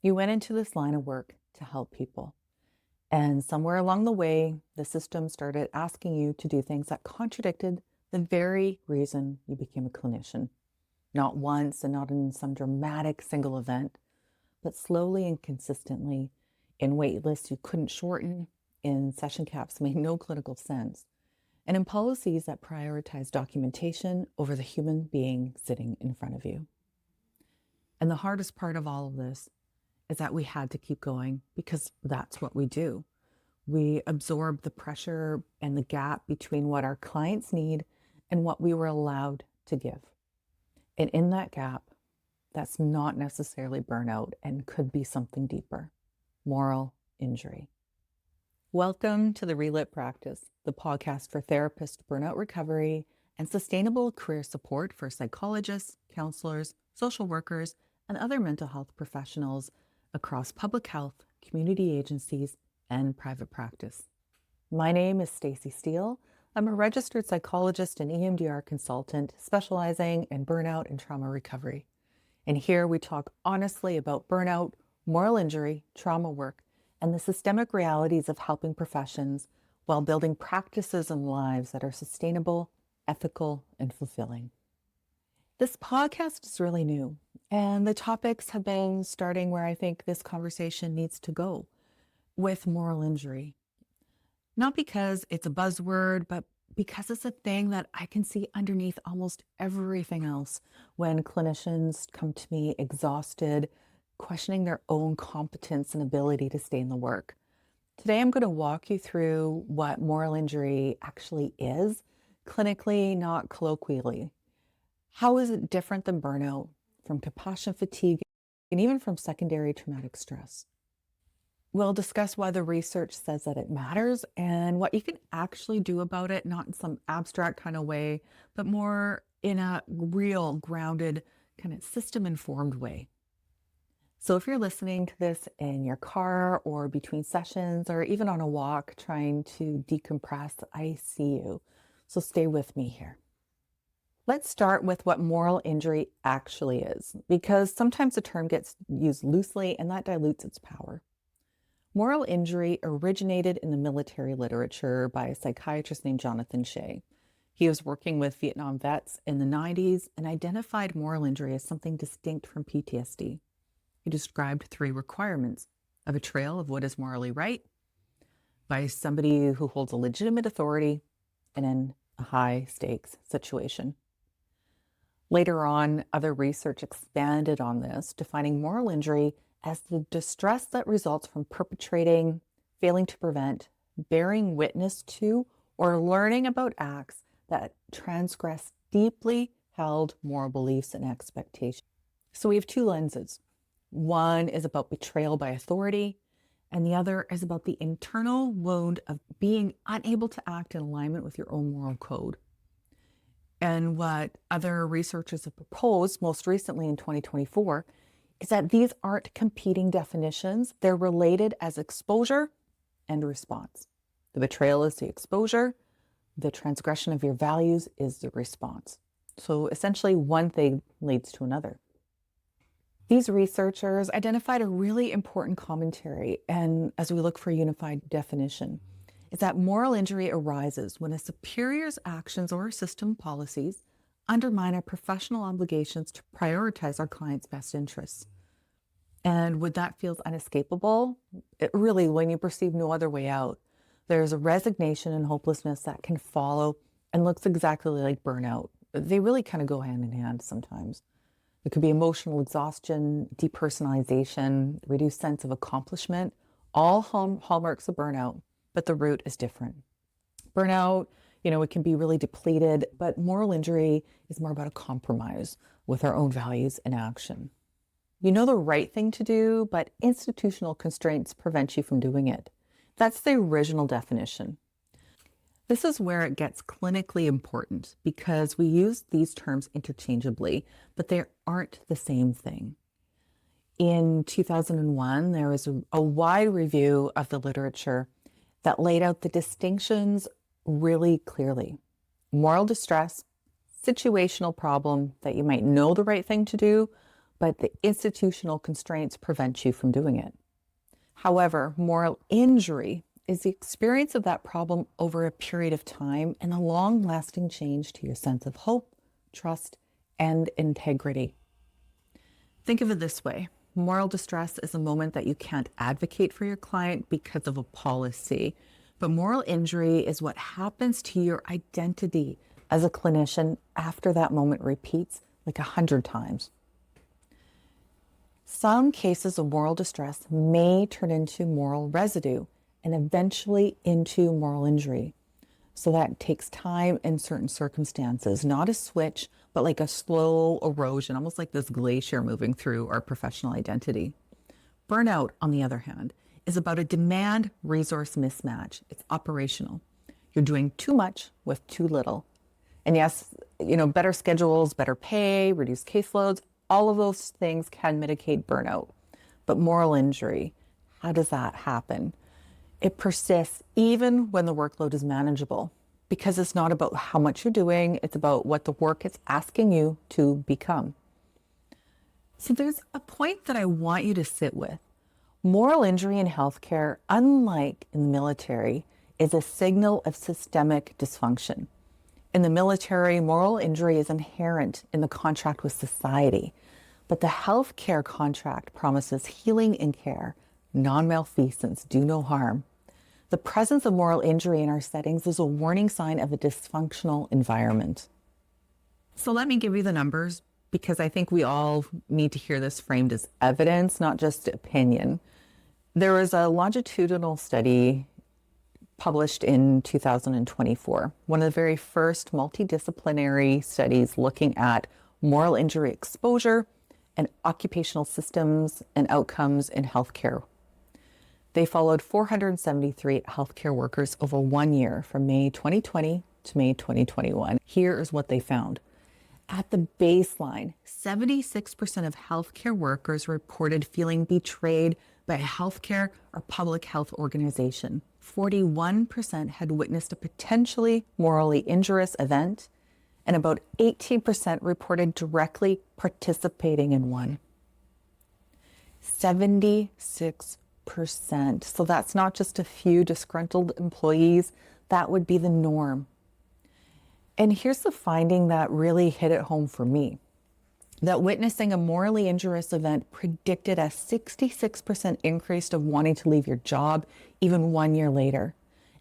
You went into this line of work to help people. And somewhere along the way, the system started asking you to do things that contradicted the very reason you became a clinician. Not once and not in some dramatic single event, but slowly and consistently in wait lists you couldn't shorten, in session caps made no clinical sense, and in policies that prioritize documentation over the human being sitting in front of you. And the hardest part of all of this is that we had to keep going because that's what we do. We absorb the pressure and the gap between what our clients need and what we were allowed to give. And in that gap, that's not necessarily burnout and could be something deeper, moral injury. Welcome to the Relit Practice, the podcast for therapists, burnout recovery, and sustainable career support for psychologists, counselors, social workers, and other mental health professionals across public health, community agencies, and private practice. My name is Stacey Steele. I'm a registered psychologist and EMDR consultant specializing in burnout and trauma recovery. And here we talk honestly about burnout, moral injury, trauma work, and the systemic realities of helping professions while building practices and lives that are sustainable, ethical, and fulfilling. This podcast is really new, and the topics have been starting where I think this conversation needs to go, with moral injury. Not because it's a buzzword, but because it's a thing that I can see underneath almost everything else when clinicians come to me exhausted, questioning their own competence and ability to stay in the work. Today, I'm going to walk you through what moral injury actually is, clinically, not colloquially. How is it different than burnout, from compassion fatigue, and even from secondary traumatic stress? We'll discuss why the research says that it matters and what you can actually do about it, not in some abstract kind of way, but more in a real, grounded, kind of system-informed way. So if you're listening to this in your car or between sessions or even on a walk trying to decompress, I see you. So stay with me here. Let's start with what moral injury actually is, because sometimes the term gets used loosely and that dilutes its power. Moral injury originated in the military literature by a psychiatrist named Jonathan Shea. He was working with Vietnam vets in the 90s and identified moral injury as something distinct from PTSD. He described 3 requirements: a betrayal of what is morally right by somebody who holds a legitimate authority and in a high stakes situation. Later on, other research expanded on this, defining moral injury as the distress that results from perpetrating, failing to prevent, bearing witness to, or learning about acts that transgress deeply held moral beliefs and expectations. So we have 2 lenses. One is about betrayal by authority, and the other is about the internal wound of being unable to act in alignment with your own moral code. And what other researchers have proposed, most recently in 2024, is that these aren't competing definitions. They're related as exposure and response. The betrayal is the exposure. The transgression of your values is the response. So essentially, one thing leads to another. These researchers identified a really important commentary, and as we look for a unified definition, is that moral injury arises when a superior's actions or system policies undermine our professional obligations to prioritize our clients' best interests. And when that feels unescapable, it really, when you perceive no other way out, there's a resignation and hopelessness that can follow and looks exactly like burnout. They really kind of go hand in hand sometimes. It could be emotional exhaustion, depersonalization, reduced sense of accomplishment, all hallmarks of burnout, but the root is different. Burnout, it can be really depleted, but moral injury is more about a compromise with our own values and action. You know the right thing to do, but institutional constraints prevent you from doing it. That's the original definition. This is where it gets clinically important because we use these terms interchangeably, but they aren't the same thing. In 2001, there was a wide review of the literature that laid out the distinctions really clearly. Moral distress, situational problem that you might know the right thing to do, but the institutional constraints prevent you from doing it. However, moral injury is the experience of that problem over a period of time and a long-lasting change to your sense of hope, trust, and integrity. Think of it this way. Moral distress is a moment that you can't advocate for your client because of a policy, but moral injury is what happens to your identity as a clinician after that moment repeats like 100 times. Some cases of moral distress may turn into moral residue and eventually into moral injury. So that takes time in certain circumstances, not a switch, but like a slow erosion, almost like this glacier moving through our professional identity. Burnout, on the other hand, is about a demand resource mismatch. It's operational. You're doing too much with too little. And yes, better schedules, better pay, reduced caseloads, all of those things can mitigate burnout. But moral injury, how does that happen? It persists even when the workload is manageable, because it's not about how much you're doing, it's about what the work is asking you to become. So there's a point that I want you to sit with. Moral injury in healthcare, unlike in the military, is a signal of systemic dysfunction. In the military, moral injury is inherent in the contract with society, but the healthcare contract promises healing and care, non-malfeasance, do no harm. The presence of moral injury in our settings is a warning sign of a dysfunctional environment. So let me give you the numbers, because I think we all need to hear this framed as evidence, not just opinion. There was a longitudinal study published in 2024, one of the very first multidisciplinary studies looking at moral injury exposure and occupational systems and outcomes in healthcare. They followed 473 healthcare workers over 1 year from May 2020 to May 2021. Here is what they found. At the baseline, 76% of healthcare workers reported feeling betrayed by a healthcare or public health organization. 41% had witnessed a potentially morally injurious event, and about 18% reported directly participating in one. 76%. So that's not just a few disgruntled employees, that would be the norm. And here's the finding that really hit it home for me. That witnessing a morally injurious event predicted a 66% increase of wanting to leave your job even 1 year later.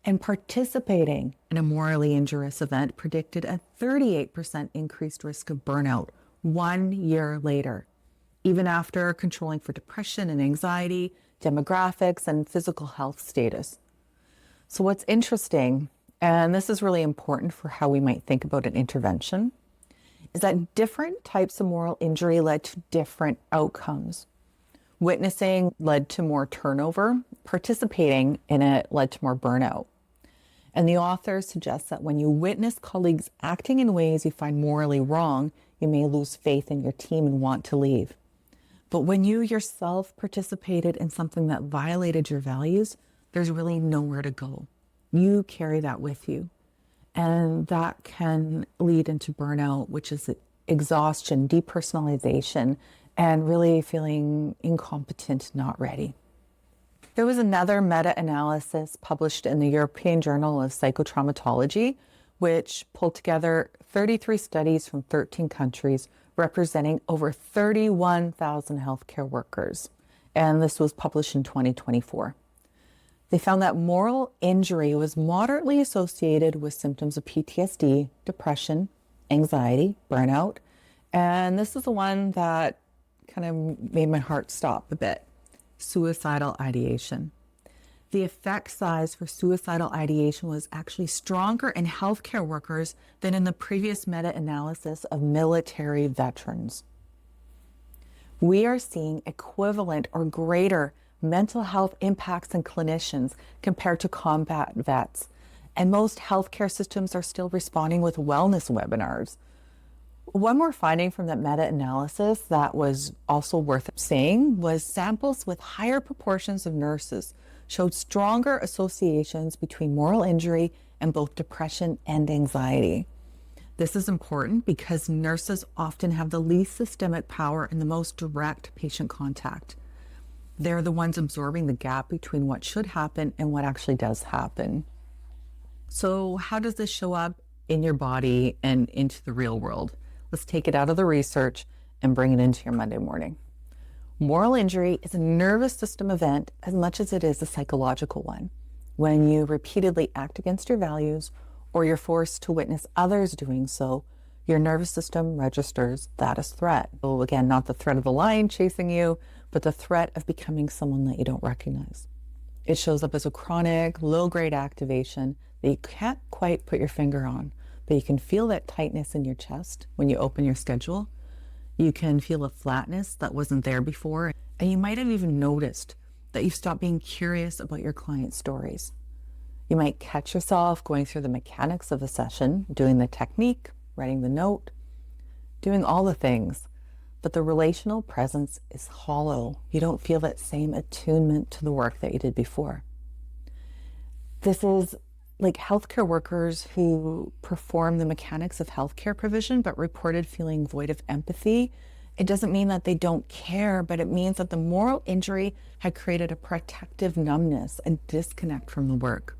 And participating in a morally injurious event predicted a 38% increased risk of burnout 1 year later, even after controlling for depression and anxiety, demographics, and physical health status. So what's interesting, and this is really important for how we might think about an intervention, is that different types of moral injury led to different outcomes. Witnessing led to more turnover, participating in it led to more burnout. And the author suggests that when you witness colleagues acting in ways you find morally wrong, you may lose faith in your team and want to leave. But when you yourself participated in something that violated your values, there's really nowhere to go. You carry that with you. And that can lead into burnout, which is exhaustion, depersonalization, and really feeling incompetent, not ready. There was another meta-analysis published in the European Journal of Psychotraumatology, which pulled together 33 studies from 13 countries representing over 31,000 healthcare workers. And this was published in 2024. They found that moral injury was moderately associated with symptoms of PTSD, depression, anxiety, burnout. And this is the one that kind of made my heart stop a bit. Suicidal ideation. The effect size for suicidal ideation was actually stronger in healthcare workers than in the previous meta-analysis of military veterans. We are seeing equivalent or greater mental health impacts in clinicians compared to combat vets. And most healthcare systems are still responding with wellness webinars. One more finding from that meta-analysis that was also worth saying was samples with higher proportions of nurses showed stronger associations between moral injury and both depression and anxiety. This is important because nurses often have the least systemic power and the most direct patient contact. They're the ones absorbing the gap between what should happen and what actually does happen. So, how does this show up in your body and into the real world? Let's take it out of the research and bring it into your Monday morning. Moral injury is a nervous system event as much as it is a psychological one. When you repeatedly act against your values or you're forced to witness others doing so, your nervous system registers that as threat. So again, not the threat of the lion chasing you, but the threat of becoming someone that you don't recognize. It shows up as a chronic, low-grade activation that you can't quite put your finger on, but you can feel that tightness in your chest when you open your schedule. You can feel a flatness that wasn't there before, and you might have even noticed that you've stopped being curious about your client's stories. You might catch yourself going through the mechanics of a session, doing the technique, writing the note, doing all the things, but the relational presence is hollow. You don't feel that same attunement to the work that you did before. This is like healthcare workers who perform the mechanics of healthcare provision but reported feeling void of empathy. It doesn't mean that they don't care, but it means that the moral injury had created a protective numbness and disconnect from the work.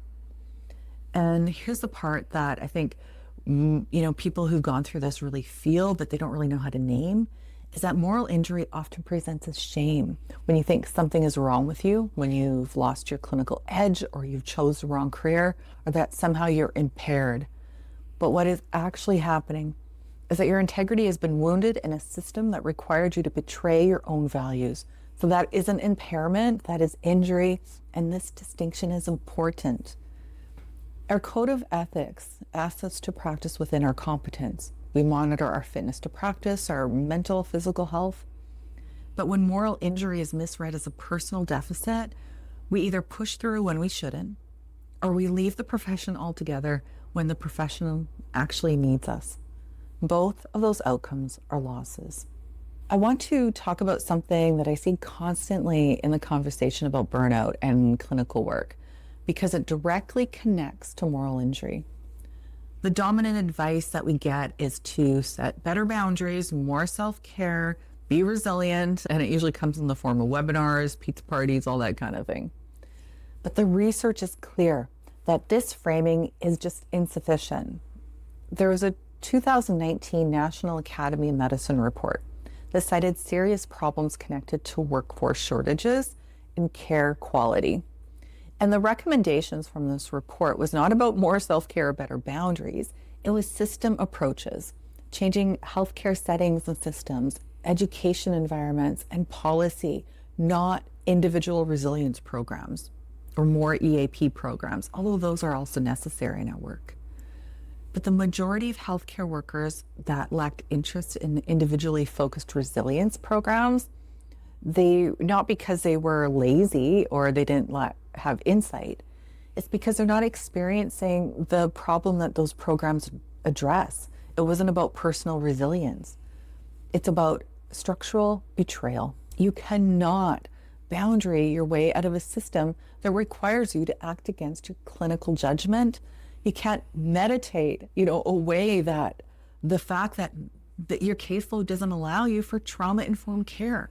And here's the part that I think, people who've gone through this really feel, but they don't really know how to name, is that moral injury often presents as shame. When you think something is wrong with you, when you've lost your clinical edge or you've chose the wrong career, or that somehow you're impaired. But what is actually happening is that your integrity has been wounded in a system that required you to betray your own values. So that isn't impairment, that is injury, and this distinction is important. Our code of ethics asks us to practice within our competence. We monitor our fitness to practice, our mental, physical health. But when moral injury is misread as a personal deficit, we either push through when we shouldn't, or we leave the profession altogether when the professional actually needs us. Both of those outcomes are losses. I want to talk about something that I see constantly in the conversation about burnout and clinical work, because it directly connects to moral injury. The dominant advice that we get is to set better boundaries, more self-care, be resilient, and it usually comes in the form of webinars, pizza parties, all that kind of thing. But the research is clear that this framing is just insufficient. There was a 2019 National Academy of Medicine report that cited serious problems connected to workforce shortages and care quality. And the recommendations from this report was not about more self-care or better boundaries. It was system approaches, changing healthcare settings and systems, education environments, and policy, not individual resilience programs or more EAP programs, although those are also necessary in our work. But the majority of healthcare workers that lacked interest in individually focused resilience programs, not because they were lazy or they didn't have insight, it's because they're not experiencing the problem that those programs address. It wasn't about personal resilience. It's about structural betrayal. You cannot boundary your way out of a system that requires you to act against your clinical judgment. You can't meditate, away that the fact that your caseload doesn't allow you for trauma-informed care.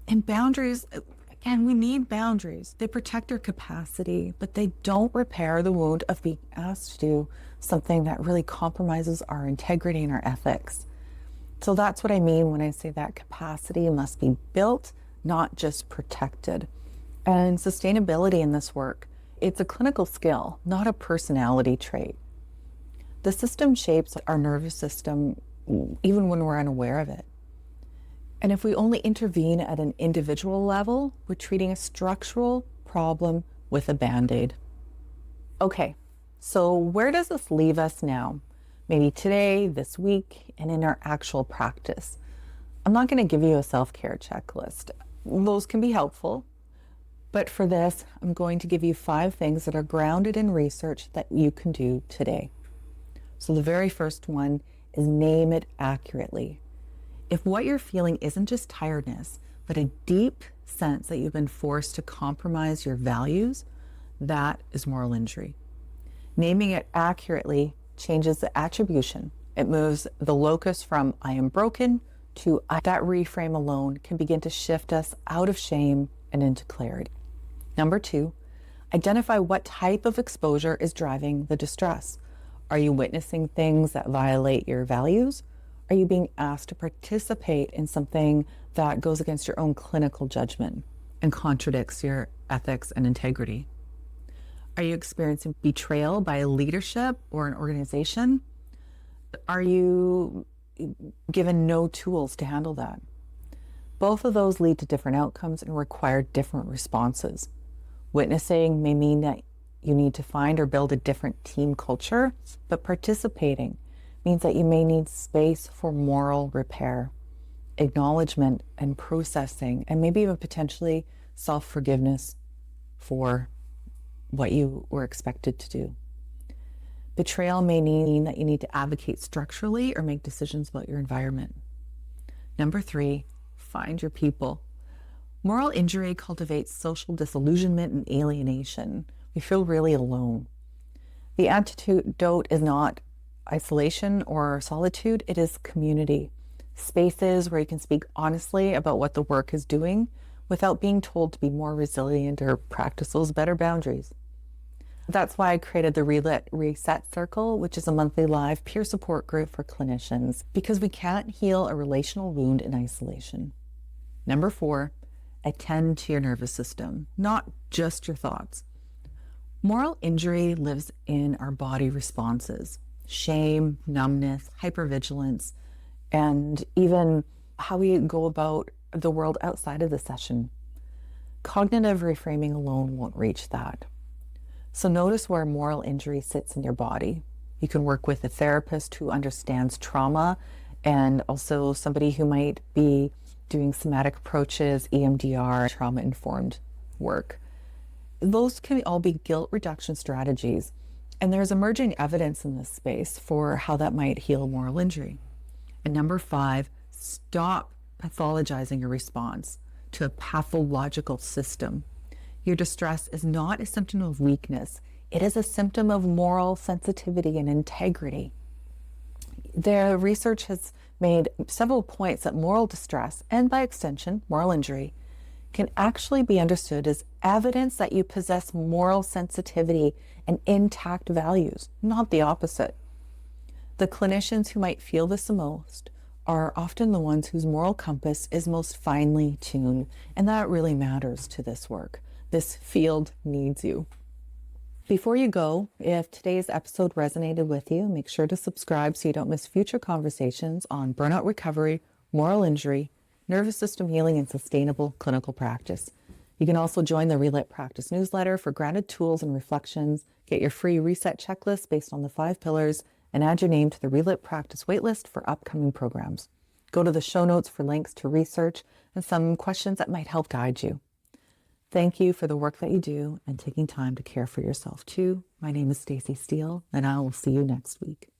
And boundaries, again, we need boundaries. They protect our capacity, but they don't repair the wound of being asked to do something that really compromises our integrity and our ethics. So that's what I mean when I say that capacity must be built, not just protected. And sustainability in this work, it's a clinical skill, not a personality trait. The system shapes our nervous system even when we're unaware of it. And if we only intervene at an individual level, we're treating a structural problem with a Band-Aid. Okay, so where does this leave us now? Maybe today, this week, and in our actual practice. I'm not going to give you a self-care checklist. Those can be helpful. But for this, I'm going to give you 5 things that are grounded in research that you can do today. So the very first one is name it accurately. If what you're feeling isn't just tiredness, but a deep sense that you've been forced to compromise your values, that is moral injury. Naming it accurately changes the attribution It moves the locus from I am broken to that reframe alone can begin to shift us out of shame and into clarity. Number 2, identify what type of exposure is driving the distress. Are you witnessing things that violate your values? Are you being asked to participate in something that goes against your own clinical judgment and contradicts your ethics and integrity? Are you experiencing betrayal by a leadership or an organization? Are you given no tools to handle that? Both of those lead to different outcomes and require different responses. Witnessing may mean that you need to find or build a different team culture, but participating means that you may need space for moral repair, acknowledgement and processing, and maybe even potentially self-forgiveness for what you were expected to do. Betrayal may mean that you need to advocate structurally or make decisions about your environment. Number 3, find your people. Moral injury cultivates social disillusionment and alienation. We feel really alone. The antidote is not isolation or solitude, it is community. Spaces where you can speak honestly about what the work is doing without being told to be more resilient or practice those better boundaries. That's why I created the Reset Circle, which is a monthly live peer support group for clinicians, because we can't heal a relational wound in isolation. Number 4, attend to your nervous system, not just your thoughts. Moral injury lives in our body responses: shame, numbness, hypervigilance, and even how we go about the world outside of the session. Cognitive reframing alone won't reach that. So notice where moral injury sits in your body. You can work with a therapist who understands trauma, and also somebody who might be doing somatic approaches, EMDR, trauma-informed work. Those can all be guilt reduction strategies, and there's emerging evidence in this space for how that might heal moral injury. And number 5, stop pathologizing your response to a pathological system. Your distress is not a symptom of weakness. It is a symptom of moral sensitivity and integrity. The research has made several points that moral distress, and by extension, moral injury, can actually be understood as evidence that you possess moral sensitivity and intact values, not the opposite. The clinicians who might feel this the most are often the ones whose moral compass is most finely tuned, and that really matters to this work. This field needs you. Before you go, if today's episode resonated with you, make sure to subscribe so you don't miss future conversations on burnout recovery, moral injury, nervous system healing, and sustainable clinical practice. You can also join the Relight Practice newsletter for grounded tools and reflections, get your free reset checklist based on the 5 pillars, and add your name to the Relight Practice waitlist for upcoming programs. Go to the show notes for links to research and some questions that might help guide you. Thank you for the work that you do and taking time to care for yourself too. My name is Stacey Steele, and I will see you next week.